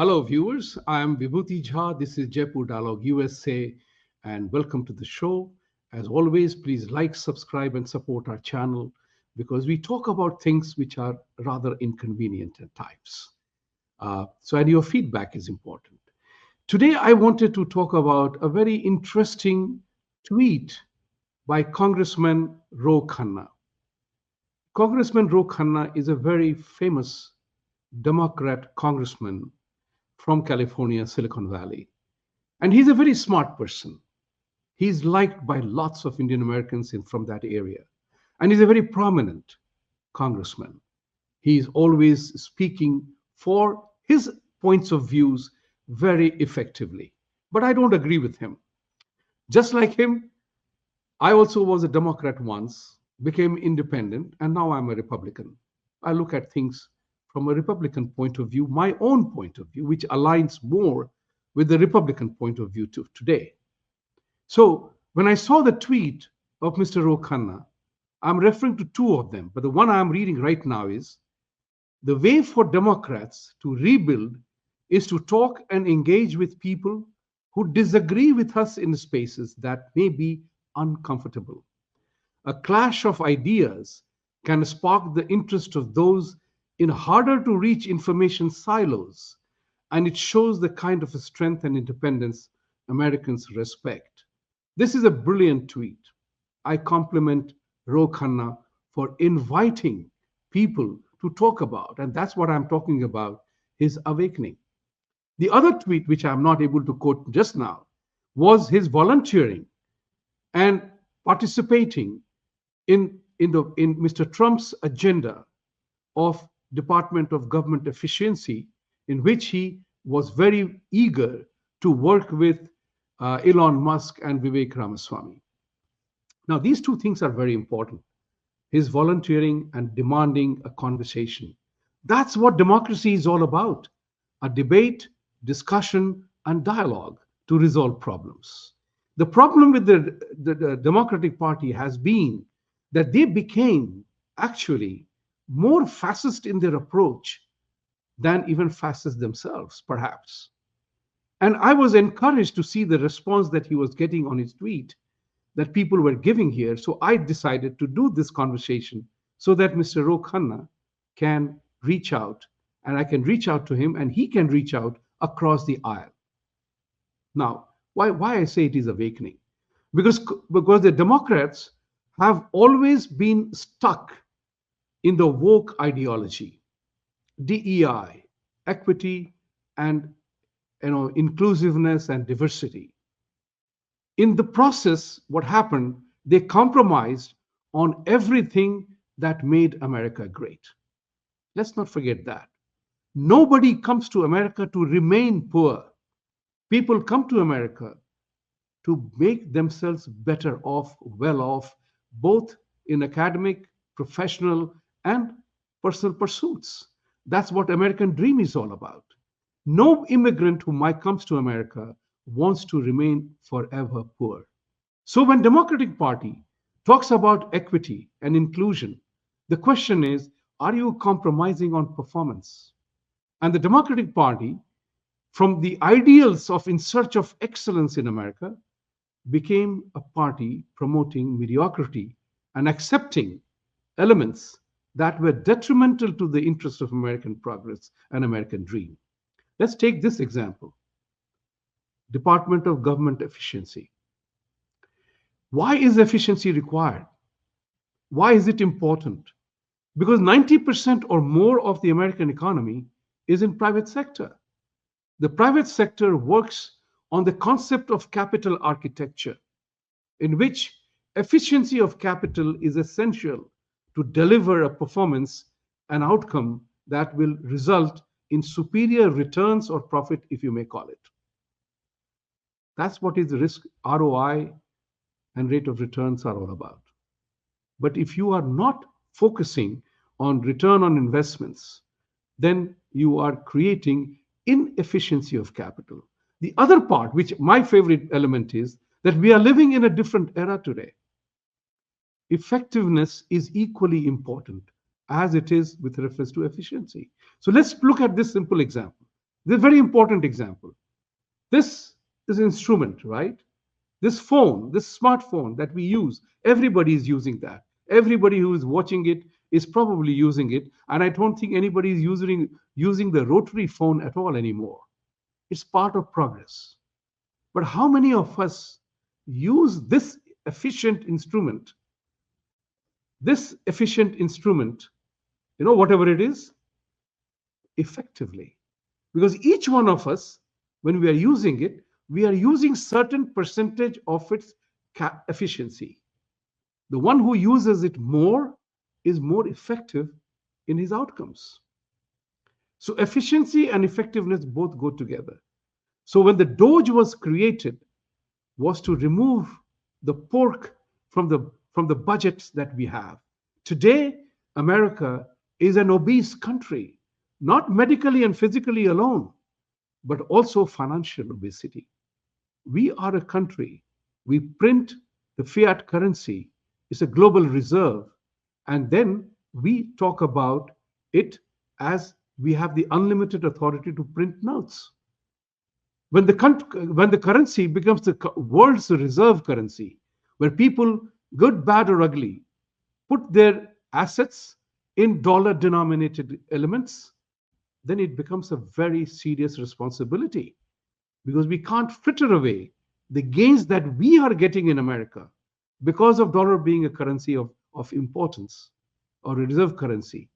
Hello, viewers. I am Vibhuti Jha. This is Jaipur Dialogue USA, and welcome to the show. As always, please like, subscribe, and support our channel because we talk about things which are rather inconvenient at times. And your feedback is important. Today, I wanted to talk about a very interesting tweet by Congressman Ro Khanna. Congressman Ro Khanna is a very famous Democrat congressman from California, Silicon Valley. And he's a very smart person. He's liked by lots of Indian Americans from that area. And he's a very prominent congressman. He's always speaking for his points of views very effectively. But I don't agree with him. Just like him, I also was a Democrat once, became independent, and now I'm a Republican. I look at things from a Republican point of view, my own point of view, which aligns more with the Republican point of view today. So when I saw the tweet of Mr. Ro Khanna, I'm referring to two of them, but the one I'm reading right now is the way for Democrats to rebuild is to talk and engage with people who disagree with us in spaces that may be uncomfortable. A clash of ideas can spark the interest of those in harder to reach information silos, and it shows the kind of strength and independence Americans respect. This is a brilliant tweet. I compliment Ro Khanna for inviting people to talk about, and that's what I'm talking about, his awakening. The other tweet, which I'm not able to quote just now, was his volunteering and participating in Mr. Trump's agenda of Department of Government Efficiency, in which he was very eager to work with Elon Musk and Vivek Ramaswamy. Now, these two things are very important. His volunteering and demanding a conversation. That's what democracy is all about. A debate, discussion, and dialogue to resolve problems. The problem with the Democratic Party has been that they became actually more fascist in their approach than even fascists themselves, perhaps. And I was encouraged to see the response that he was getting on his tweet that people were giving here. So I decided to do this conversation so that Mr. Ro Khanna can reach out and I can reach out to him and he can reach out across the aisle. Now, why I say it is awakening? Because the Democrats have always been stuck in the woke ideology, DEI, equity, and inclusiveness and diversity. In the process, what happened, they compromised on everything that made America great. Let's not forget that. Nobody comes to America to remain poor. People come to America to make themselves better off, well off, both in academic, professional, and personal pursuits. That's what American dream is all about. No immigrant who might comes to America wants to remain forever poor. So when Democratic Party talks about equity and inclusion, the question is, are you compromising on performance? And the Democratic Party, from the ideals of in search of excellence in America, became a party promoting mediocrity and accepting elements that were detrimental to the interests of American progress and American dream. Let's take this example. Department of Government Efficiency. Why is efficiency required? Why is it important? Because 90% or more of the American economy is in private sector. The private sector works on the concept of capital architecture, in which efficiency of capital is essential to deliver a performance, an outcome that will result in superior returns or profit, if you may call it. That's what is risk, ROI, and rate of returns are all about. But if you are not focusing on return on investments, then you are creating inefficiency of capital. The other part, which my favorite element is, that we are living in a different era today. Effectiveness is equally important as it is with reference to efficiency. So let's look at this simple example. This is a very important example. This is an instrument, right? This phone, this smartphone that we use, everybody is using that. Everybody who is watching it is probably using it. And I don't think anybody is using the rotary phone at all anymore. It's part of progress. But how many of us use efficient instrument, this efficient instrument, whatever it is, effectively? Because each one of us, when we are using it, we are using certain percentage of its efficiency. The one who uses it more is more effective in his outcomes. So efficiency and effectiveness both go together. So when the Doge was created, was to remove the pork from the budgets that we have. Today, America is an obese country, not medically and physically alone, but also financial obesity. We are a country, we print the fiat currency, it's a global reserve, and then we talk about it as we have the unlimited authority to print notes. When the currency becomes the world's reserve currency, where people, good, bad, or ugly, put their assets in dollar denominated elements, then it becomes a very serious responsibility because we can't fritter away the gains that we are getting in America because of dollar being a currency of importance or a reserve currency.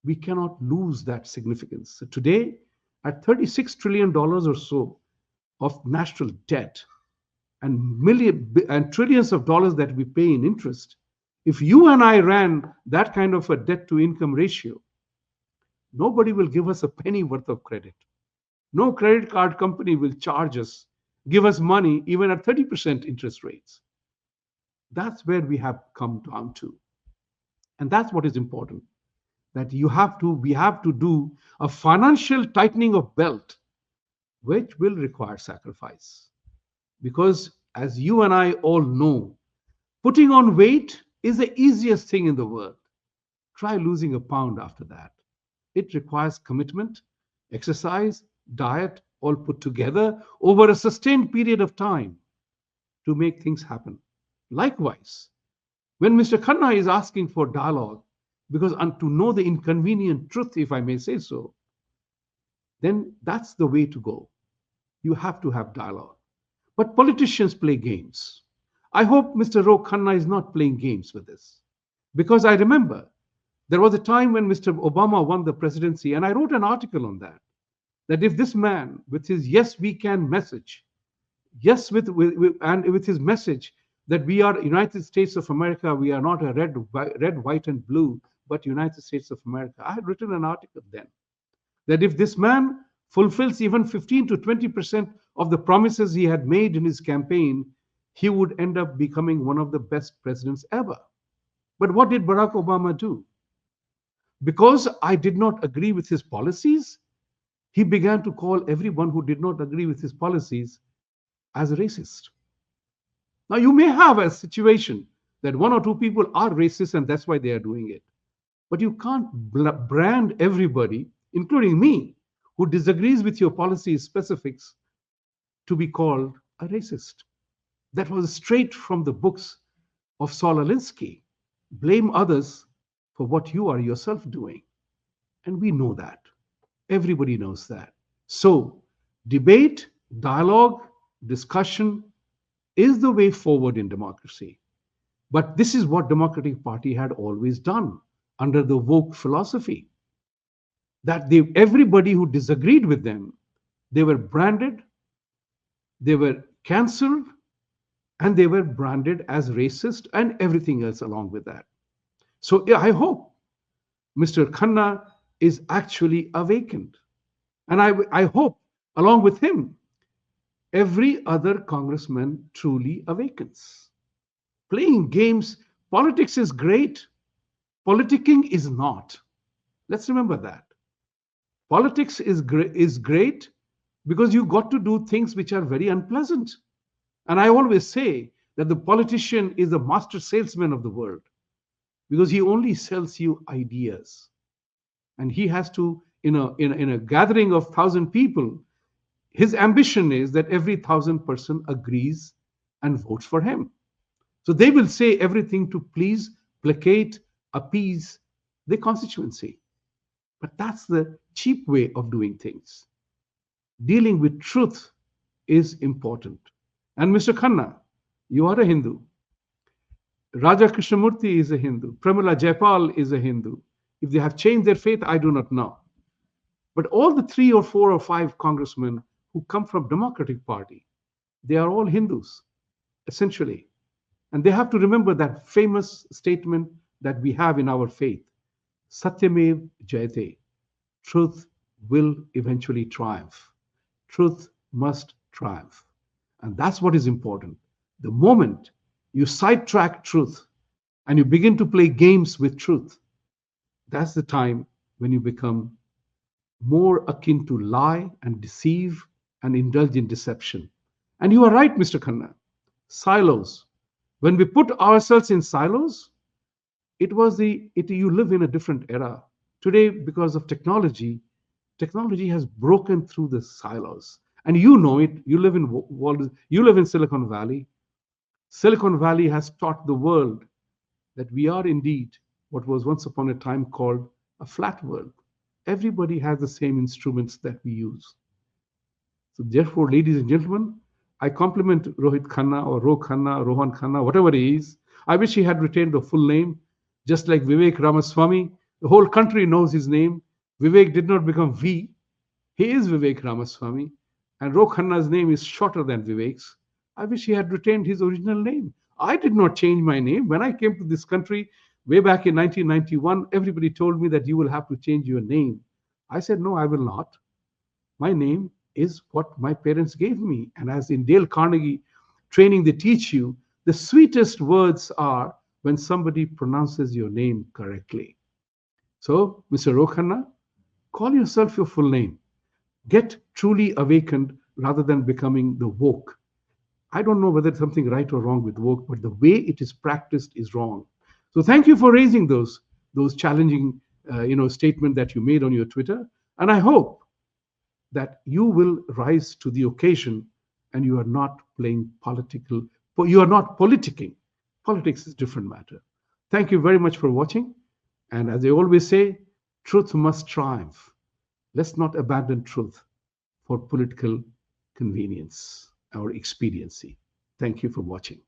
We cannot lose that significance. So today, at $36 trillion or so of national debt and trillions of dollars that we pay in interest, if you and I ran that kind of a debt to income ratio, nobody will give us a penny worth of credit. No credit card company will give us money even at 30% interest rates. That's where we have come down to. And that's what is important. That we have to do a financial tightening of belt, which will require sacrifice. Because as you and I all know, putting on weight is the easiest thing in the world. Try losing a pound after that. It requires commitment, exercise, diet, all put together over a sustained period of time to make things happen. Likewise, when Mr. Khanna is asking for dialogue, because to know the inconvenient truth, if I may say so, then that's the way to go. You have to have dialogue. But politicians play games. I hope Mr. Ro Khanna is not playing games with this. Because I remember there was a time when Mr. Obama won the presidency, and I wrote an article on that if this man, with his Yes We Can message, with his message that we are United States of America, we are not a red, white, and blue, but United States of America. I had written an article then that if this man fulfills even 15 to 20% of the promises he had made in his campaign, he would end up becoming one of the best presidents ever. But what did Barack Obama do? Because I did not agree with his policies, he began to call everyone who did not agree with his policies as a racist. Now, you may have a situation that one or two people are racist and that's why they are doing it. But you can't brand everybody, including me, who disagrees with your policy specifics, to be called a racist. That was straight from the books of Saul Alinsky. Blame others for what you are yourself doing. And we know that. Everybody knows that. So, debate, dialogue, discussion is the way forward in democracy. But this is what Democratic Party had always done under the woke philosophy. That everybody who disagreed with them, they were branded, they were cancelled, and they were branded as racist and everything else along with that. So I hope Mr. Khanna is actually awakened. And I hope, along with him, every other congressman truly awakens. Playing games, politics is great. Politicking is not. Let's remember that. Politics is great because you got to do things which are very unpleasant. And I always say that the politician is the master salesman of the world because he only sells you ideas. And he has to in a gathering of 1,000 people, his ambition is that every 1,000 person agrees and votes for him. So they will say everything to please, placate, appease the constituency. But that's the cheap way of doing things. Dealing with truth is important. And Mr. Khanna, you are a Hindu. Raja Krishnamurti is a Hindu. Pramila Jaipal is a Hindu. If they have changed their faith, I do not know. But all the 3 or 4 or 5 congressmen who come from Democratic Party, they are all Hindus, essentially. And they have to remember that famous statement that we have in our faith, Satyamev Jayate. Truth will eventually triumph. Truth must triumph. And that's what is important. The moment you sidetrack truth and you begin to play games with truth, that's the time when you become more akin to lie and deceive and indulge in deception. And you are right, Mr. Khanna. Silos. When we put ourselves in silos, you live in a different era. Today, because of technology, technology has broken through the silos. And you know it. You live in Silicon Valley. Silicon Valley has taught the world that we are indeed what was once upon a time called a flat world. Everybody has the same instruments that we use. So therefore, ladies and gentlemen, I compliment Rohit Khanna or Ro Khanna, Rohan Khanna, whatever he is. I wish he had retained the full name, just like Vivek Ramaswamy. The whole country knows his name. Vivek did not become V. He is Vivek Ramaswamy. And Ro Khanna's name is shorter than Vivek's. I wish he had retained his original name. I did not change my name. When I came to this country way back in 1991, everybody told me that you will have to change your name. I said, no, I will not. My name is what my parents gave me. And as in Dale Carnegie training, they teach you the sweetest words are when somebody pronounces your name correctly. So, Mr. Ro Khanna, call yourself your full name. Get truly awakened rather than becoming the woke. I don't know whether it's something right or wrong with woke, but the way it is practiced is wrong. So thank you for raising those challenging statement that you made on your Twitter, and I hope that you will rise to the occasion and you are not playing political. You are not politicking. Politics is a different matter. Thank you very much for watching, and as I always say, truth must triumph. Let's not abandon truth for political convenience or expediency. Thank you for watching.